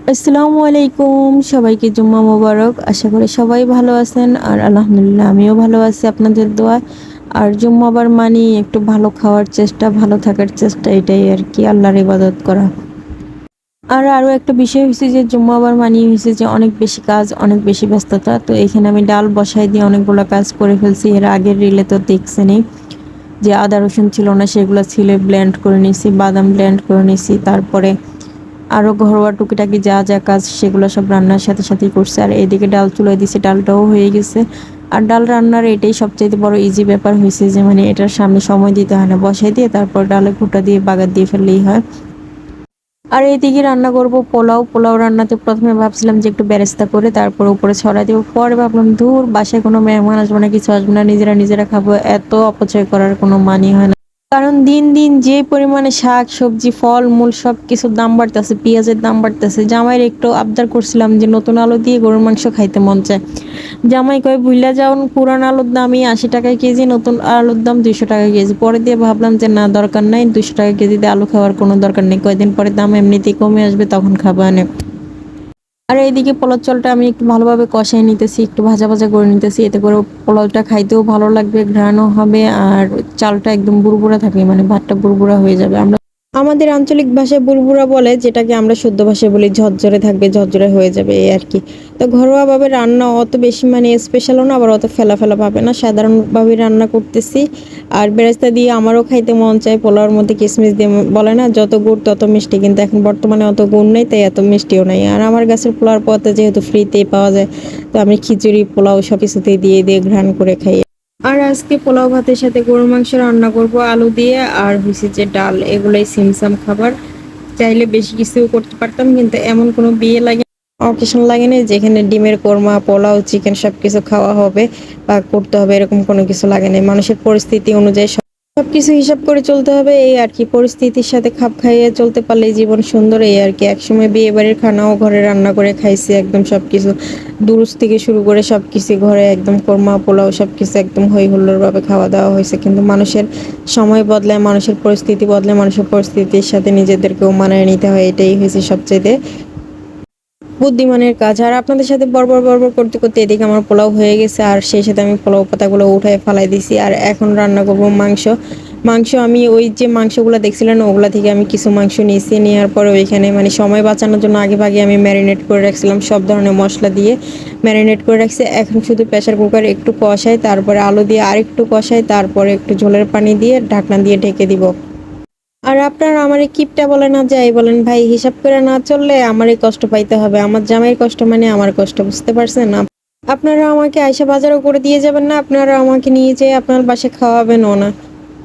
আসসালামু আলাইকুম, সবাইকে জুম্মা মোবারক। আশা করি সবাই ভালো আছেন আর আলহামদুলিল্লাহ আমিও ভালো আছি আপনাদের দোয়ায়। আর জুম্মাবার মানি একটু ভালো খাওয়ার চেষ্টা, ভালো থাকার চেষ্টা, এটাই আর কি, আল্লাহর ইবাদত করা। আর আরও একটা বিষয় হয়েছে যে জুম্মাবার মানি হয়েছে যে অনেক বেশি কাজ, অনেক বেশি ব্যস্ততা। তো এখানে আমি ডাল বসাই দিয়ে অনেকগুলো কাজ করে ফেলছি। এর আগের রিলে তো দেখছেনই যে আদা রসুন ছিল না, সেগুলো ছিলে ব্লেন্ড করে নিয়েছি, বাদাম ব্লেন্ড করে নিয়েছি, তারপরে আরও ঘরোয়া টুকিটাকি যা যা কাজ সেগুলো সব রান্নার সাথে সাথেই করছে। আর এদিকে ডাল চুলায় দিছে, ডালটাও হয়ে গেছে। আর ডাল রান্নার এটাই সবচেয়ে বড় ইজি ব্যাপার হয়েছে যে মানে এটার সামনে সময় দিতে হয় না, বসাই দিয়ে তারপর ডালে ফুটা দিয়ে বাগার দিয়ে ফেললেই হয়। আর এইদিকে রান্না করব পোলাও। পোলাও রান্নাতে প্রথমে ভাবছিলাম যে একটু বেরেস্তা করে তারপর উপরে ছড়া দেবো, পরে ভাবলাম ধুর, বাসায় কোনো মেহমান আসবে না, কিছু আসবে না, নিজেরা নিজেরা খাবো, এত অপচয় করার কোনো মানি হয় না। কারণ দিন দিন যে পরিমাণে শাক সবজি ফল মূল সব কিছুর দাম বাড়তেছে, পেঁয়াজের দাম বাড়তেছে। জামাইয়ের একটু আবদার করছিলাম যে নতুন আলু দিয়ে গরুর মাংস খাইতে মন চায়। জামাই কয় ভুইলা যাওন, পুরান আলুর দামই 80 টাকা কেজি, নতুন আলুর দাম 200 টাকা কেজি। পরে দিয়ে ভাবলাম যে না, দরকার নাই, 200 টাকা কেজিতে আলু খাওয়ার কোনো দরকার নেই, কয়দিন পরে দাম এমনিতেই কমে আসবে, তখন খাবো আনে। আর এইদিকে পোলাও চালটা আমি একটু ভালোভাবে কষাই নিতেছি, একটু ভাজা ভাজা করে নিতেছি, এতে করে পোলাওটা খাইতেও ভালো লাগবে, ঘ্রাণও হবে, আর চালটা একদম বুড়বুড়া থাকবে, মানে ভাতটা বুড়বুড়া হয়ে যাবে। আমাদের আঞ্চলিক ভাষায় বুড়বুড়া বলে, যেটাকে আমরা শুদ্ধ ভাষায় বলি ঝরঝরে থাকবে, ঝরঝরে হয়ে যাবে, এই আর কি। তো ঘরোয়াভাবে রান্না অত বেশি মানে স্পেশালও না, আবার অত ফেলা ফেলা ভাবে না, সাধারণভাবে রান্না করতেছি। আর বেরেস্তা দিয়ে আমারও খাইতে মন চায়, পোলাওর মধ্যে কিশমিশ দিয়ে, বলে না যত গুড় তত মিষ্টি, কিন্তু এখন বর্তমানে অত গুড় নেই, তাই এত মিষ্টিও নাই। আর আমার গাছের পোলাওর পথে যেহেতু ফ্রিতেই পাওয়া যায়, তো আমি খিচুড়ি পোলাও সব কিছুতেই দিয়ে দিয়ে ঘ্রাণ করে খাই। আর আজকে পোলাও ভাতের সাথে গরুর মাংস রান্না করব আলু দিয়ে, আর হয়েছে যে ডাল, এগুলোই সিমসাম খাবার। চাইলে বেশি কিছু করতে পারতাম, কিন্তু এমন কোনো বিয়ে লাগে, অকেশন লাগে না যেখানে ডিমের কোরমা পোলাও চিকেন সবকিছু খাওয়া হবে বা করতে হবে, এরকম কোনো কিছু লাগে না। মানুষের পরিস্থিতি অনুযায়ী সবকিছু হিসাব করে চলতে হবে, এই আর কি। পরিস্থিতির সাথে খাপ খাইয়ে চলতে পারলে জীবন সুন্দর, এই আর কি। একসময় বিয়ে বাড়ির খানাও ঘরে রান্না করে খাইছি, একদম সবকিছু দুরুস থেকে শুরু করে সবকিছু ঘরে, একদম কোরমা পোলাও সবকিছু একদম হই হুল্লোড় ভাবে খাওয়া দাওয়া হয়েছে। কিন্তু মানুষের সময় বদলায়, মানুষের পরিস্থিতি বদলায়, মানুষের পরিস্থিতির সাথে নিজেদেরকেও মানায় নিতে হয়, এটাই হয়েছে সবচেয়ে বুদ্ধিমানের কাজ। আর আপনাদের সাথে বরবর বরবর করতে করতে এদিকে আমার পোলাও হয়ে গেছে, আর সেই সাথে আমি পোলাও পাতাগুলো উঠায় ফালাই দিছি। আর এখন রান্না করব মাংস। মাংস আমি ওই যে মাংসগুলো দেখছিলেন ওগুলা থেকে আমি কিছু মাংস নিয়েছি, নেওয়ার পরে ওইখানে মানে সময় বাঁচানোর জন্য আগে ভাগে আমি ম্যারিনেট করে রাখছিলাম, সব ধরনের মশলা দিয়ে ম্যারিনেট করে রাখছি। এখন শুধু প্রেসার কুকারে একটু কষাই, তারপরে আলু দিয়ে আরেকটু কষাই, তারপরে একটু ঝোলের পানি দিয়ে ঢাকনা দিয়ে ঢেকে দিব। আর আপনারা আমারে কিপটা বলেন আর যাই বলেন ভাই, হিসাব করে না চললে আমারই কষ্ট পাইতে হবে। আমার জামাইয়ের কষ্ট মানে আমার কষ্ট, বুঝতে পারছেন? আপনারা আমাকে আইসা বাজারও করে দিয়ে যাবেন না, আপনারা আমাকে নিয়ে যেয়ে আপনার বাসায় খাওয়াবেনও না।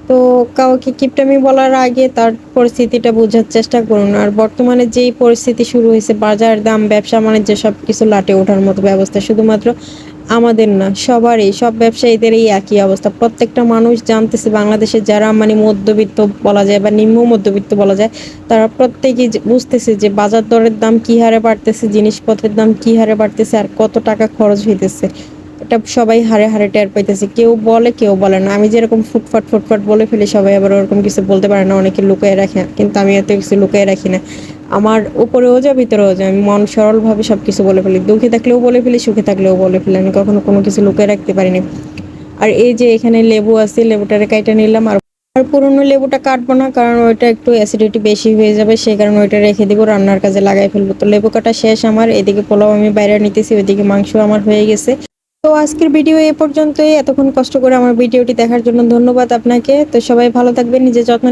তো কাউকে কিপটামি বলার আগে তার পরিস্থিতিটা বোঝার চেষ্টা করুন। আর বর্তমানে যেই পরিস্থিতি শুরু হয়েছে, বাজার দাম, ব্যবসা বাণিজ্য সবকিছু লাটে ওঠার মতো ব্যবস্থা, শুধুমাত্র আমাদের না, সবারই, সব ব্যবসায়ীদেরই একই অবস্থা। প্রত্যেকটা মানুষ জানতেছে, বাংলাদেশে যারা মানে মধ্যবিত্ত বলা যায় বা নিম্ন মধ্যবিত্ত বলা যায়, তারা প্রত্যেকেই বুঝতেছে যে বাজার দরের দাম কী হারে বাড়তেছে, জিনিসপত্রের দাম কী হারে বাড়তেছে, আর কত টাকা খরচ হইতেছে। এটা সবাই হারে হারে টের পাইতেছে, কেউ বলে কেউ বলে না। আমি যেরকম ফুটফাট ফুটফাট বলে ফেলি, সবাই আবার ওরকম কিছু বলতে পারে না, অনেকে লুকিয়ে রাখে, কিন্তু আমি এত কিছু লুকিয়ে রাখি না। আমার উপরেও যা ভিতরেও যা, আমি মন সরলভাবে সব কিছু বলে ফেলি, দুঃখে থাকলেও বলে ফেলি, সুখে থাকলেও বলে ফেলি, আমি কখনো কোনো কিছু লুকিয়ে রাখতে পারিনি। আর এই যে এখানে লেবু আছে, লেবুটারে কাইটা নিলাম। আর আর পুরনো লেবুটা কাটবো না, কারণ ওইটা একটু অ্যাসিডিটি বেশি হয়ে যাবে, সেই কারণে ওইটা রেখে দিব, রান্নার কাজে লাগাই ফেলবো। তো লেবু কাটা শেষ আমার, এদিকে পোলাও আমি বাইরে নিতেছি, ওইদিকে মাংস আমার হয়ে গেছে। তো আজকের ভিডিও এ পর্যন্তই। এতক্ষণ কষ্ট করে আমার ভিডিওটি দেখার জন্য ধন্যবাদ আপনাকে। তো সবাই ভালো থাকবেন, নিজের যত্ন